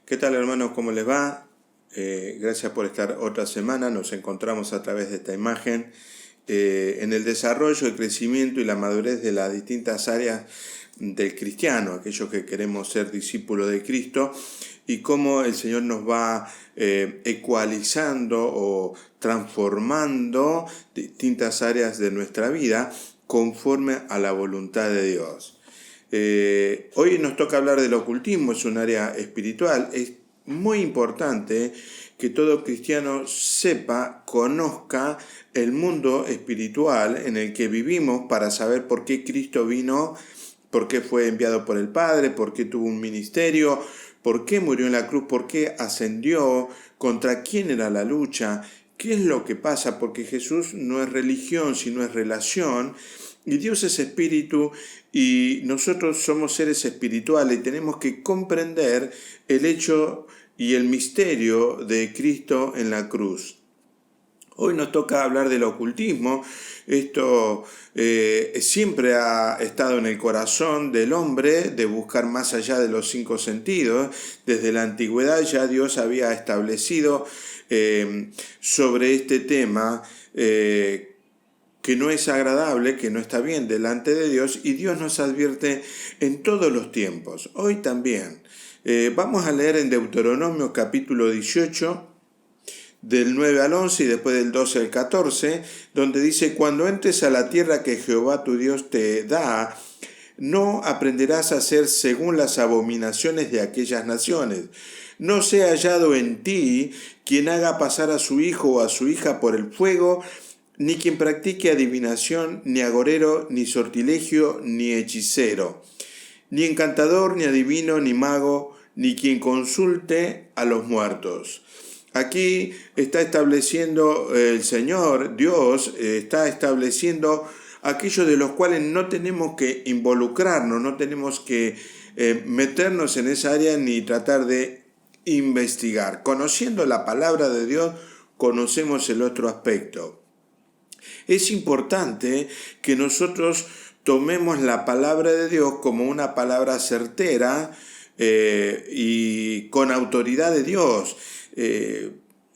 ¿Qué tal, hermanos? ¿Cómo les va? Gracias por estar otra semana. Nos encontramos a través de esta imagen en el desarrollo, el crecimiento y la madurez de las distintas áreas del cristiano, aquellos que queremos ser discípulos de Cristo, y cómo el Señor nos va ecualizando o transformando distintas áreas de nuestra vida conforme a la voluntad de Dios. Hoy nos toca hablar del ocultismo, es un área espiritual. Es muy importante que todo cristiano sepa, conozca el mundo espiritual en el que vivimos para saber por qué Cristo vino, por qué fue enviado por el Padre, por qué tuvo un ministerio, por qué murió en la cruz, por qué ascendió, contra quién era la lucha, qué es lo que pasa, porque Jesús no es religión, sino es relación. Y Dios es espíritu y nosotros somos seres espirituales y tenemos que comprender el hecho y el misterio de Cristo en la cruz. Hoy nos toca hablar del ocultismo. Esto siempre ha estado en el corazón del hombre, de buscar más allá de los cinco sentidos. Desde la antigüedad ya Dios había establecido sobre este tema que no es agradable, que no está bien delante de Dios, y Dios nos advierte en todos los tiempos, hoy también. Vamos a leer en Deuteronomio capítulo 18, del 9 al 11 y después del 12 al 14, donde dice: cuando entres a la tierra que Jehová tu Dios te da, no aprenderás a hacer según las abominaciones de aquellas naciones. No sea hallado en ti quien haga pasar a su hijo o a su hija por el fuego, ni quien practique adivinación, ni agorero, ni sortilegio, ni hechicero, ni encantador, ni adivino, ni mago, ni quien consulte a los muertos. Aquí está estableciendo el Señor, Dios, está estableciendo aquellos de los cuales no tenemos que involucrarnos, no tenemos que meternos en esa área ni tratar de investigar. Conociendo la palabra de Dios, conocemos el otro aspecto. Es importante que nosotros tomemos la palabra de Dios como una palabra certera y con autoridad de Dios.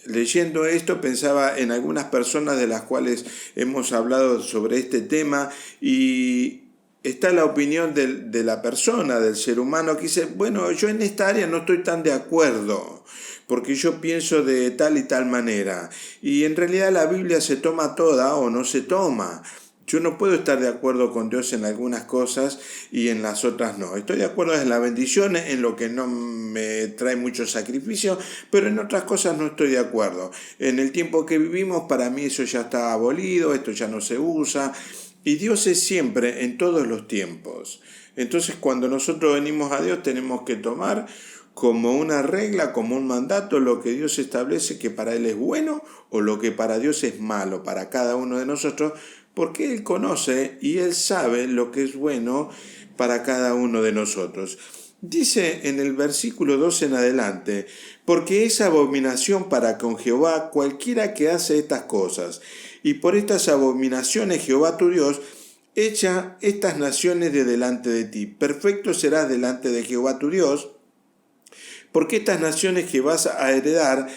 Leyendo esto pensaba en algunas personas de las cuales hemos hablado sobre este tema, y está la opinión de la persona, del ser humano, que dice: bueno, yo en esta área no estoy tan de acuerdo, porque yo pienso de tal y tal manera. Y en realidad la Biblia se toma toda o no se toma. Yo no puedo estar de acuerdo con Dios en algunas cosas y en las otras no. Estoy de acuerdo en las bendiciones, en lo que no me trae mucho sacrificio, pero en otras cosas no estoy de acuerdo. En el tiempo que vivimos, para mí eso ya está abolido, esto ya no se usa. Y Dios es siempre, en todos los tiempos. Entonces, cuando nosotros venimos a Dios, tenemos que tomar como una regla, como un mandato, lo que Dios establece que para Él es bueno o lo que para Dios es malo, para cada uno de nosotros, porque Él conoce y Él sabe lo que es bueno para cada uno de nosotros. Dice en el versículo 12 en adelante: porque es abominación para con Jehová cualquiera que hace estas cosas, y por estas abominaciones Jehová tu Dios echa estas naciones de delante de ti. Perfecto serás delante de Jehová tu Dios, porque estas naciones que vas a heredar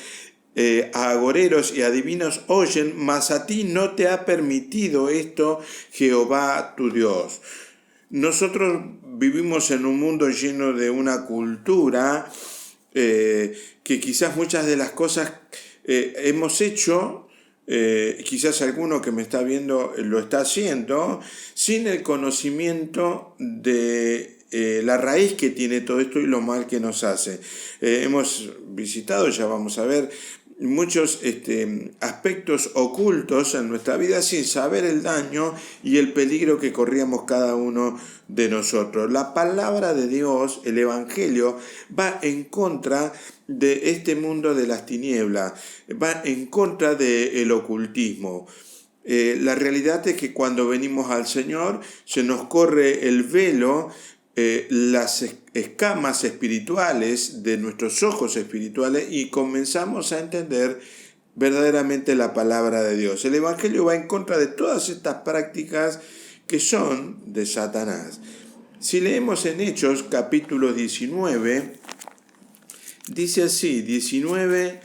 a agoreros y adivinos oyen, mas a ti no te ha permitido esto Jehová tu Dios. Nosotros vivimos en un mundo lleno de una cultura que quizás muchas de las cosas hemos hecho, quizás alguno que me está viendo lo está haciendo, sin el conocimiento de la raíz que tiene todo esto y lo mal que nos hace. Hemos visitado, ya vamos a ver, muchos aspectos ocultos en nuestra vida sin saber el daño y el peligro que corríamos cada uno de nosotros. La palabra de Dios, el Evangelio, va en contra de este mundo de las tinieblas, va en contra del ocultismo. La realidad es que cuando venimos al Señor se nos corre el velo, las escamas espirituales de nuestros ojos espirituales, y comenzamos a entender verdaderamente la palabra de Dios. El Evangelio va en contra de todas estas prácticas que son de Satanás. Si leemos en Hechos capítulo 19, Dice así, 19,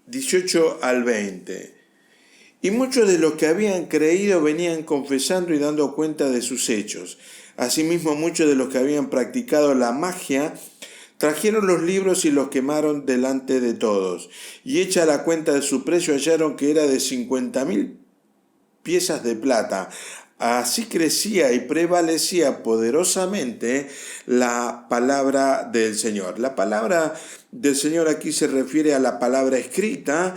18 al 20. Y muchos de los que habían creído venían confesando y dando cuenta de sus hechos. Asimismo, muchos de los que habían practicado la magia trajeron los libros y los quemaron delante de todos. Y hecha la cuenta de su precio, hallaron que era de 50.000 piezas de plata. Así crecía y prevalecía poderosamente la palabra del Señor. La palabra del Señor aquí se refiere a la palabra escrita.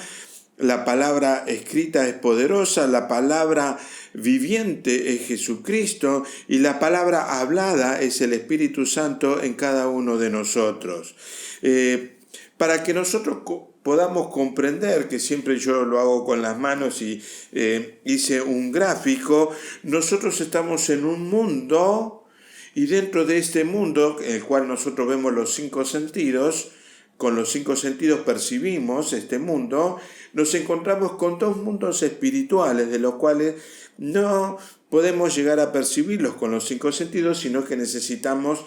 La palabra escrita es poderosa, la palabra viviente es Jesucristo y la palabra hablada es el Espíritu Santo en cada uno de nosotros. Para que nosotros podamos comprender, que siempre yo lo hago con las manos y hice un gráfico, nosotros estamos en un mundo y dentro de este mundo, en el cual nosotros vemos los 5 sentidos, con los 5 sentidos percibimos este mundo, nos encontramos con 2 mundos espirituales, de los cuales no podemos llegar a percibirlos con los 5 sentidos, sino que necesitamos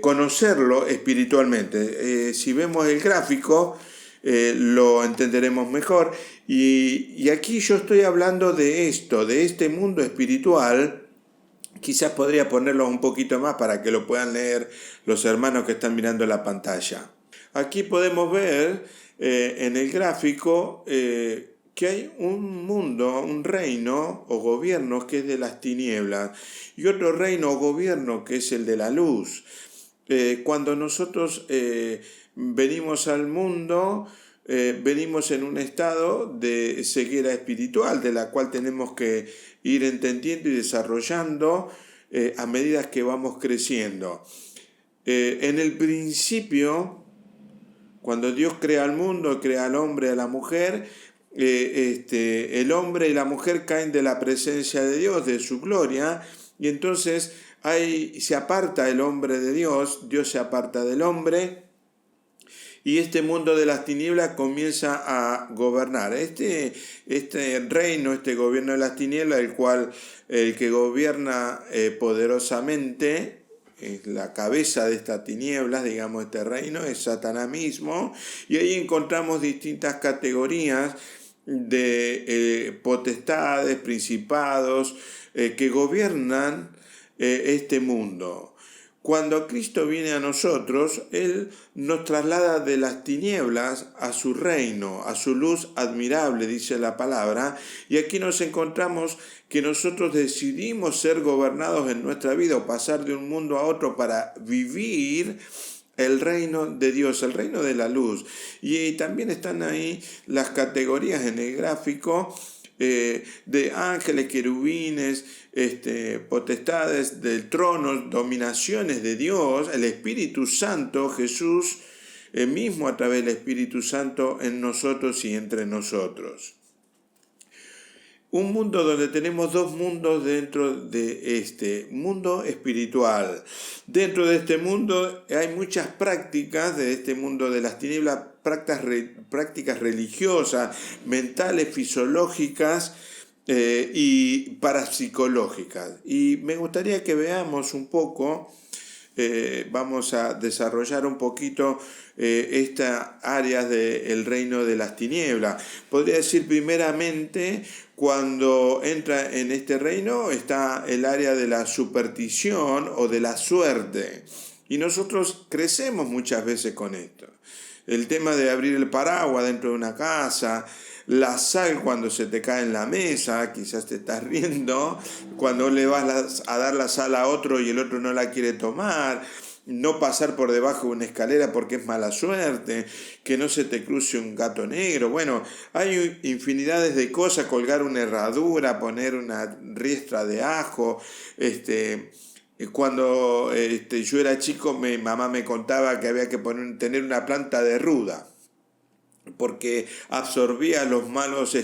conocerlo espiritualmente. Si vemos el gráfico, lo entenderemos mejor. Y aquí yo estoy hablando de esto, de este mundo espiritual. Quizás podría ponerlo un poquito más para que lo puedan leer los hermanos que están mirando la pantalla. Aquí podemos ver en el gráfico que hay un mundo, un reino o gobierno que es de las tinieblas y otro reino o gobierno que es el de la luz. Cuando nosotros venimos al mundo, venimos en un estado de ceguera espiritual, de la cual tenemos que ir entendiendo y desarrollando a medida que vamos creciendo. En el principio, cuando Dios crea al mundo, crea al hombre, a la mujer, el hombre y la mujer caen de la presencia de Dios, de su gloria, y entonces se aparta el hombre de Dios, Dios se aparta del hombre, y este mundo de las tinieblas comienza a gobernar. Este reino, este gobierno de las tinieblas, el que gobierna poderosamente, es la cabeza de estas tinieblas, digamos, este reino, es Satanás mismo, y ahí encontramos distintas categorías de potestades, principados, que gobiernan este mundo. Cuando Cristo viene a nosotros, Él nos traslada de las tinieblas a su reino, a su luz admirable, dice la palabra, y aquí nos encontramos que nosotros decidimos ser gobernados en nuestra vida o pasar de un mundo a otro para vivir el reino de Dios, el reino de la luz. Y también están ahí las categorías en el gráfico de ángeles, querubines, potestades del trono, dominaciones de Dios, el Espíritu Santo, Jesús mismo a través del Espíritu Santo en nosotros y entre nosotros. Un mundo donde tenemos 2 mundos dentro de este mundo espiritual. Dentro de este mundo hay muchas prácticas de este mundo de las tinieblas, prácticas religiosas, mentales, fisiológicas y parapsicológicas. Y me gustaría que veamos un poco, vamos a desarrollar un poquito estas áreas del reino de las tinieblas. Podría decir primeramente, cuando entra en este reino está el área de la superstición o de la suerte. Y nosotros crecemos muchas veces con esto. El tema de abrir el paraguas dentro de una casa, la sal cuando se te cae en la mesa, quizás te estás riendo, cuando le vas a dar la sal a otro y el otro no la quiere tomar, no pasar por debajo de una escalera porque es mala suerte, que no se te cruce un gato negro. Bueno, hay infinidades de cosas, colgar una herradura, poner una riestra de ajo. Cuando yo era chico, mi mamá me contaba que había que tener una planta de ruda. porque absorbía los malos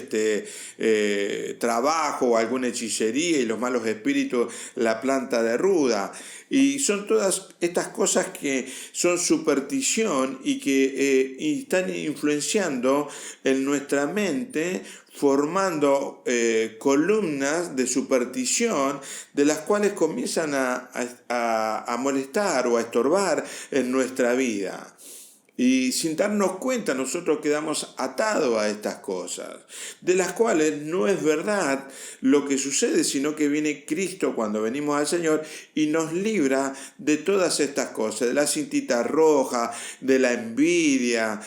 trabajos o alguna hechicería y los malos espíritus, la planta de ruda. Y son todas estas cosas que son superstición y que están influenciando en nuestra mente, formando columnas de superstición, de las cuales comienzan a molestar o a estorbar en nuestra vida. Y sin darnos cuenta nosotros quedamos atados a estas cosas, de las cuales no es verdad lo que sucede, sino que viene Cristo cuando venimos al Señor y nos libra de todas estas cosas, de la cintita roja, de la envidia,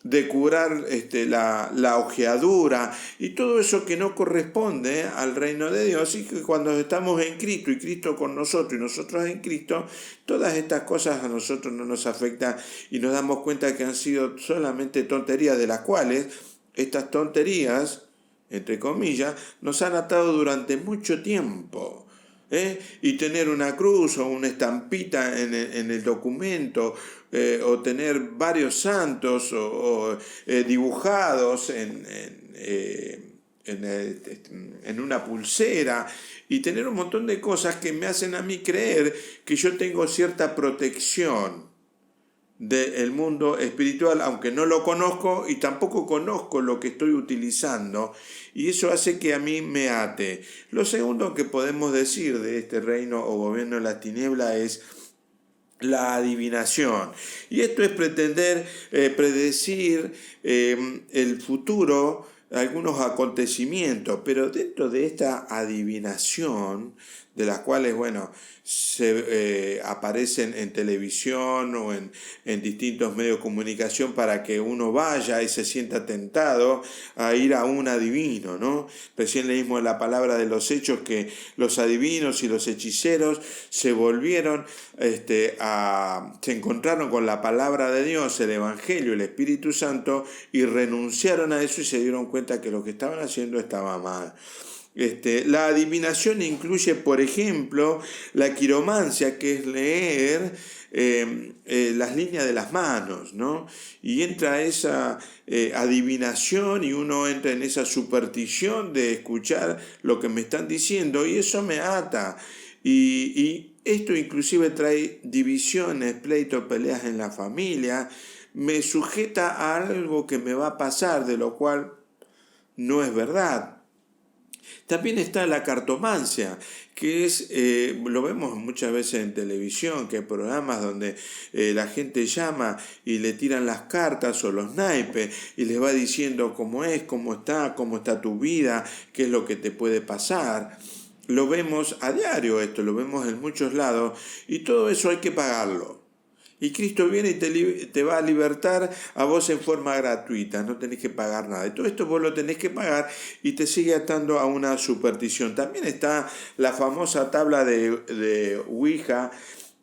de curar la ojeadura y todo eso que no corresponde al reino de Dios, y que cuando estamos en Cristo y Cristo con nosotros y nosotros en Cristo, todas estas cosas a nosotros no nos afectan y nos damos cuenta que han sido solamente tonterías, de las cuales estas tonterías, entre comillas, nos han atado durante mucho tiempo. Y tener una cruz o una estampita en el documento, o tener varios santos o dibujados en una pulsera, y tener un montón de cosas que me hacen a mí creer que yo tengo cierta protección del mundo espiritual, aunque no lo conozco y tampoco conozco lo que estoy utilizando, y eso hace que a mí me ate. Lo segundo que podemos decir de este reino o gobierno de la tiniebla es la adivinación, y esto es pretender predecir el futuro, algunos acontecimientos, pero dentro de esta adivinación, de las cuales, bueno, se aparecen en televisión o en distintos medios de comunicación para que uno vaya y se sienta tentado a ir a un adivino, ¿no? Recién leímos la palabra de los Hechos que los adivinos y los hechiceros se volvieron, se encontraron con la palabra de Dios, el Evangelio, el Espíritu Santo, y renunciaron a eso y se dieron cuenta que lo que estaban haciendo estaba mal. La adivinación incluye, por ejemplo, la quiromancia, que es leer las líneas de las manos, ¿no? Y entra esa adivinación y uno entra en esa superstición de escuchar lo que me están diciendo, y eso me ata. Y esto inclusive trae divisiones, pleitos, peleas en la familia, me sujeta a algo que me va a pasar, de lo cual no es verdad. También está la cartomancia, que es, lo vemos muchas veces en televisión, que hay programas donde la gente llama y le tiran las cartas o los naipes y les va diciendo cómo es, cómo está tu vida, qué es lo que te puede pasar. Lo vemos a diario esto, lo vemos en muchos lados, y todo eso hay que pagarlo. Y Cristo viene y te va a libertar a vos en forma gratuita, no tenés que pagar nada. Y todo esto vos lo tenés que pagar y te sigue atando a una superstición. También está la famosa tabla de Ouija,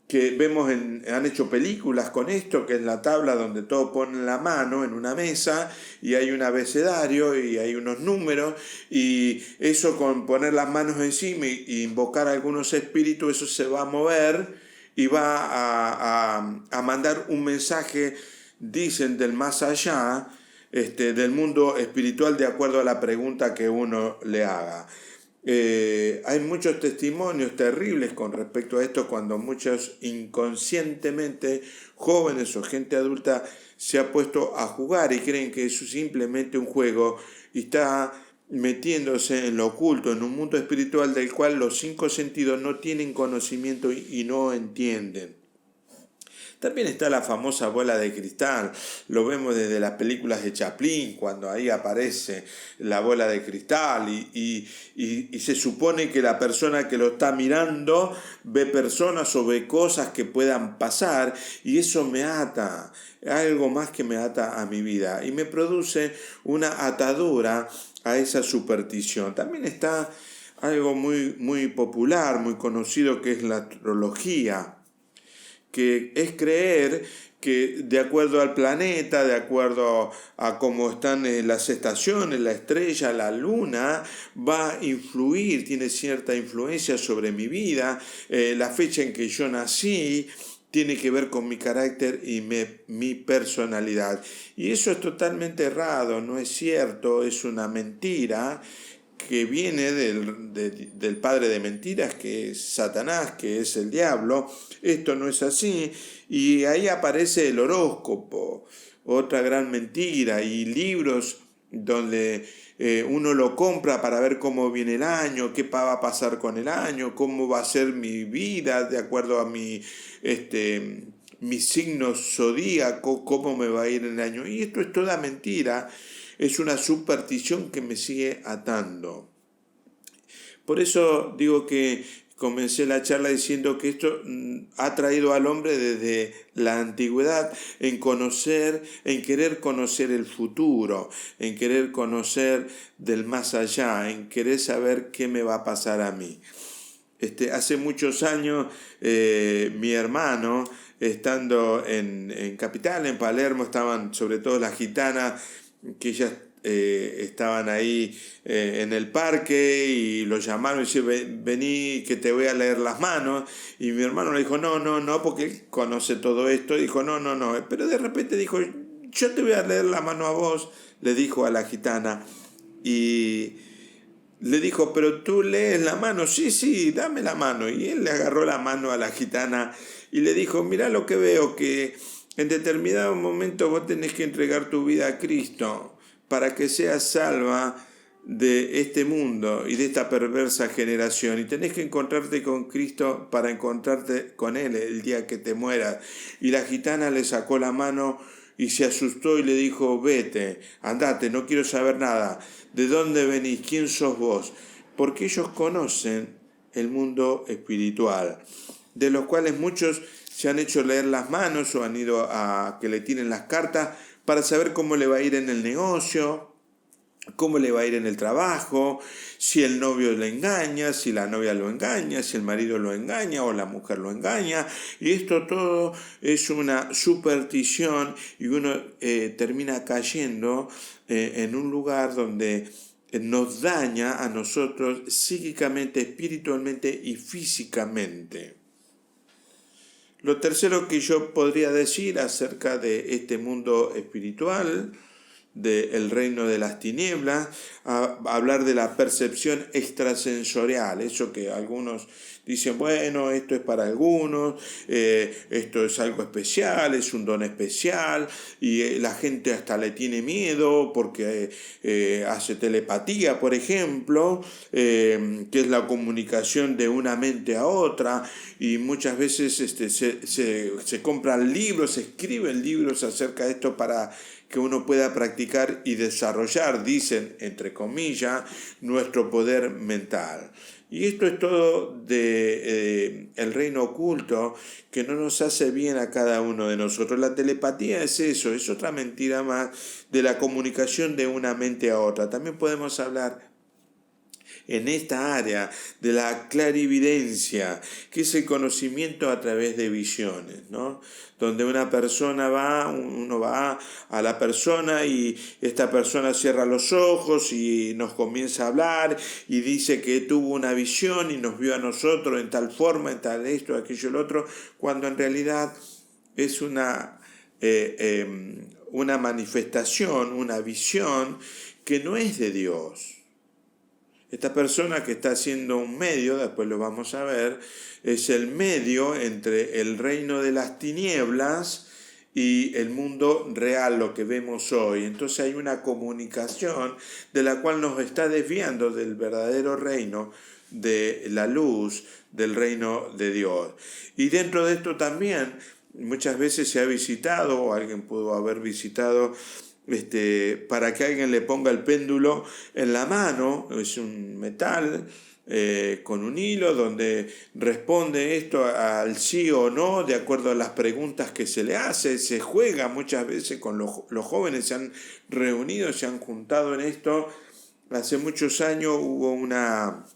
que vemos han hecho películas con esto, que es la tabla donde todos ponen la mano en una mesa y hay un abecedario y hay unos números, y eso con poner las manos encima y invocar a algunos espíritus, eso se va a mover y va a mandar un mensaje, dicen, del más allá, del mundo espiritual, de acuerdo a la pregunta que uno le haga. Hay muchos testimonios terribles con respecto a esto, cuando muchos inconscientemente, jóvenes o gente adulta, se ha puesto a jugar y creen que eso es simplemente un juego, y está metiéndose en lo oculto, en un mundo espiritual del cual los 5 sentidos no tienen conocimiento y no entienden. También está la famosa bola de cristal, lo vemos desde las películas de Chaplin, cuando ahí aparece la bola de cristal y se supone que la persona que lo está mirando ve personas o ve cosas que puedan pasar, y eso me ata, algo más que me ata a mi vida y me produce una atadura a esa superstición. También está algo muy, muy popular, muy conocido, que es la astrología, que es creer que de acuerdo al planeta, de acuerdo a cómo están las estaciones, la estrella, la luna, va a influir, tiene cierta influencia sobre mi vida, la fecha en que yo nací, tiene que ver con mi carácter y mi personalidad. Y eso es totalmente errado, no es cierto, es una mentira que viene del padre de mentiras, que es Satanás, que es el diablo. Esto no es así, y ahí aparece el horóscopo, otra gran mentira, y libros donde uno lo compra para ver cómo viene el año, qué va a pasar con el año, cómo va a ser mi vida de acuerdo a mi signo zodíaco, cómo me va a ir el año. Y esto es toda mentira, es una superstición que me sigue atando. Por eso digo que comencé la charla diciendo que esto ha traído al hombre desde la antigüedad en querer conocer el futuro, en querer conocer del más allá, en querer saber qué me va a pasar a mí. Hace muchos años mi hermano, estando en Capital, en Palermo, estaban sobre todo las gitanas, que ellas estaban ahí en el parque, y lo llamaron y dijeron: vení que te voy a leer las manos. Y mi hermano le dijo: no, porque él conoce todo esto. Dijo: no, pero de repente dijo: yo te voy a leer la mano a vos, le dijo a la gitana. Y le dijo: pero tú lees la mano. Sí, dame la mano. Y él le agarró la mano a la gitana y le dijo: mirá lo que veo, que en determinado momento vos tenés que entregar tu vida a Cristo para que seas salva de este mundo y de esta perversa generación, y tenés que encontrarte con Cristo para encontrarte con Él el día que te mueras. Y la gitana le sacó la mano y se asustó y le dijo: vete, andate, no quiero saber nada. ¿De dónde venís? ¿Quién sos vos? Porque ellos conocen el mundo espiritual, de los cuales muchos se han hecho leer las manos o han ido a que le tiren las cartas para saber cómo le va a ir en el negocio, cómo le va a ir en el trabajo, si el novio le engaña, si la novia lo engaña, si el marido lo engaña o la mujer lo engaña. Y esto todo es una superstición, y uno termina cayendo en un lugar donde nos daña a nosotros psíquicamente, espiritualmente y físicamente. Lo tercero que yo podría decir acerca de este mundo espiritual, del reino de las tinieblas, hablar de la percepción extrasensorial, eso que algunos dicen: bueno, esto es para algunos, esto es algo especial, es un don especial, y la gente hasta le tiene miedo porque hace telepatía, por ejemplo, que es la comunicación de una mente a otra, y muchas veces se compran libros, se escriben libros acerca de esto para que uno pueda practicar y desarrollar, dicen, entre comillas, nuestro poder mental. Y esto es todo de el reino oculto, que no nos hace bien a cada uno de nosotros. La telepatía es eso, es otra mentira más de la comunicación de una mente a otra. También podemos hablar en esta área de la clarividencia, que es el conocimiento a través de visiones, ¿no? Donde uno va a la persona, y esta persona cierra los ojos y nos comienza a hablar y dice que tuvo una visión y nos vio a nosotros en tal forma, en tal esto, aquello, el otro, cuando en realidad es una manifestación, una visión que no es de Dios. Esta persona que está haciendo un medio, después lo vamos a ver, es el medio entre el reino de las tinieblas y el mundo real, lo que vemos hoy. Entonces hay una comunicación de la cual nos está desviando del verdadero reino, de la luz, del reino de Dios. Y dentro de esto también muchas veces se ha visitado, o alguien pudo haber visitado, para que alguien le ponga el péndulo en la mano. Es un metal con un hilo donde responde esto al sí o no de acuerdo a las preguntas que se le hace. Se juega muchas veces con los jóvenes, se han reunido, se han juntado en esto. Hace muchos años hubo una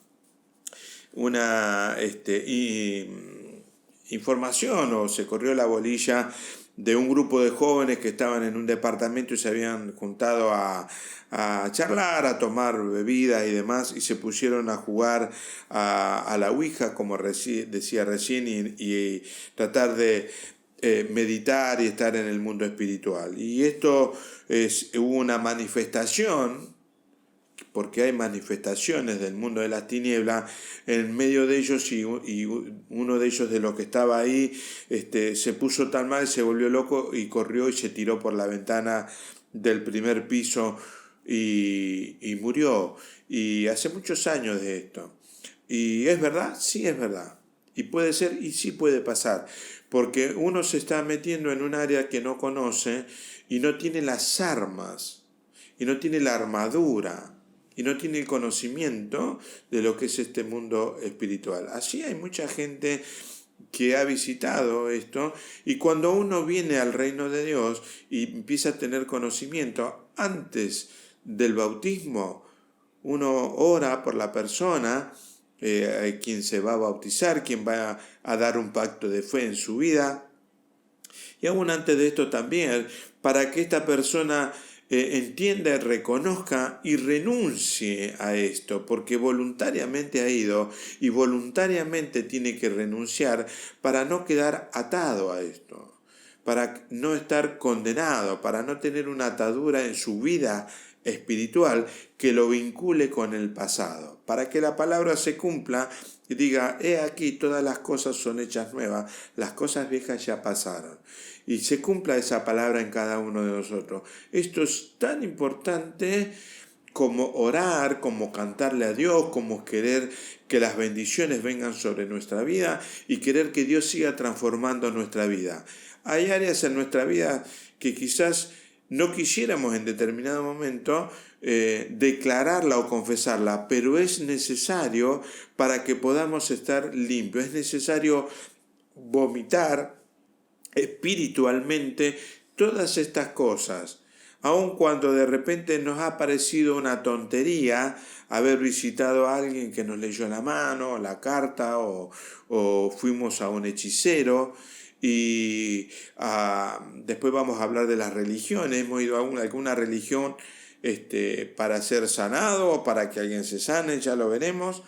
información, o se corrió la bolilla de un grupo de jóvenes que estaban en un departamento y se habían juntado a charlar, a tomar bebida y demás, y se pusieron a jugar a la Ouija, como decía recién, y tratar de meditar y estar en el mundo espiritual. Y esto hubo una manifestación, porque hay manifestaciones del mundo de las tinieblas en medio de ellos, y uno de ellos, de los que estaba ahí, se puso tan mal, se volvió loco y corrió y se tiró por la ventana del primer piso y murió. Y hace muchos años de esto. ¿Y es verdad? Sí, es verdad. Y puede ser, y sí puede pasar, porque uno se está metiendo en un área que no conoce y no tiene las armas, y no tiene la armadura, y no tiene el conocimiento de lo que es este mundo espiritual. Así hay mucha gente que ha visitado esto, y cuando uno viene al reino de Dios y empieza a tener conocimiento antes del bautismo, uno ora por la persona, quien se va a bautizar, quien va a dar un pacto de fe en su vida, y aún antes de esto también, para que esta persona entienda, reconozca y renuncie a esto, porque voluntariamente ha ido y voluntariamente tiene que renunciar para no quedar atado a esto, para no estar condenado, para no tener una atadura en su vida espiritual que lo vincule con el pasado, para que la palabra se cumpla y diga: he aquí, todas las cosas son hechas nuevas, las cosas viejas ya pasaron. Y se cumpla esa palabra en cada uno de nosotros. Esto es tan importante como orar, como cantarle a Dios, como querer que las bendiciones vengan sobre nuestra vida y querer que Dios siga transformando nuestra vida. Hay áreas en nuestra vida que quizás no quisiéramos en determinado momento declararla o confesarla, pero es necesario para que podamos estar limpios. Es necesario vomitar espiritualmente todas estas cosas, aun cuando de repente nos ha parecido una tontería haber visitado a alguien que nos leyó la mano, la carta, o fuimos a un hechicero. Y después vamos a hablar de las religiones. Hemos ido a alguna religión para ser sanado o para que alguien se sane, ya lo veremos,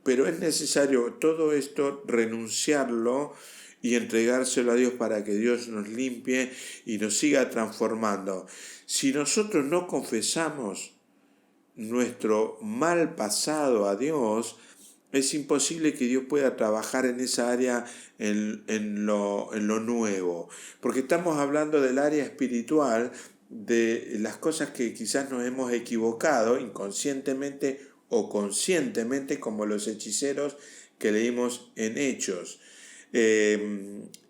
pero es necesario todo esto renunciarlo y entregárselo a Dios para que Dios nos limpie y nos siga transformando. Si nosotros no confesamos nuestro mal pasado a Dios, es imposible que Dios pueda trabajar en esa área en lo nuevo, porque estamos hablando del área espiritual, de las cosas que quizás nos hemos equivocado inconscientemente o conscientemente, como los hechiceros que leímos en Hechos.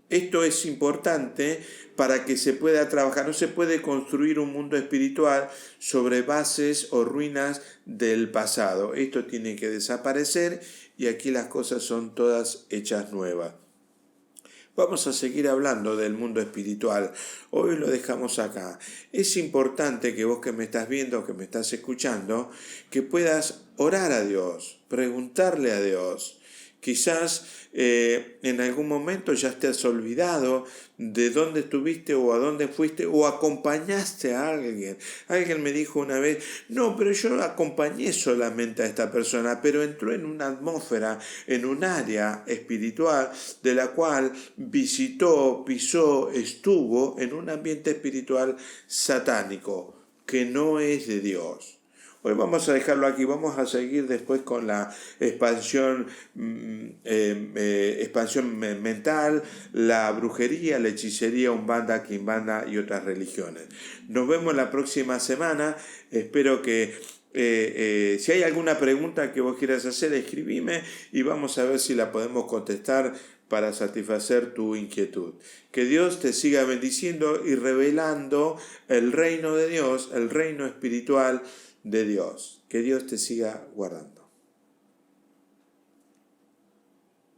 Esto es importante para que se pueda trabajar. No se puede construir un mundo espiritual sobre bases o ruinas del pasado. Esto tiene que desaparecer y aquí las cosas son todas hechas nuevas. Vamos a seguir hablando del mundo espiritual. Hoy lo dejamos acá. Es importante que vos, que me estás viendo, que me estás escuchando, que puedas orar a Dios, preguntarle a Dios. Quizás en algún momento ya te has olvidado de dónde estuviste o a dónde fuiste o acompañaste a alguien. Alguien me dijo una vez: no, pero yo acompañé solamente a esta persona, pero entró en una atmósfera, en un área espiritual de la cual visitó, pisó, estuvo en un ambiente espiritual satánico que no es de Dios. Hoy vamos a dejarlo aquí, vamos a seguir después con la expansión mental, la brujería, la hechicería, umbanda, quimbanda y otras religiones. Nos vemos la próxima semana. Espero que si hay alguna pregunta que vos quieras hacer, escribime y vamos a ver si la podemos contestar para satisfacer tu inquietud. Que Dios te siga bendiciendo y revelando el reino de Dios, el reino espiritual de Dios. Que Dios te siga guardando.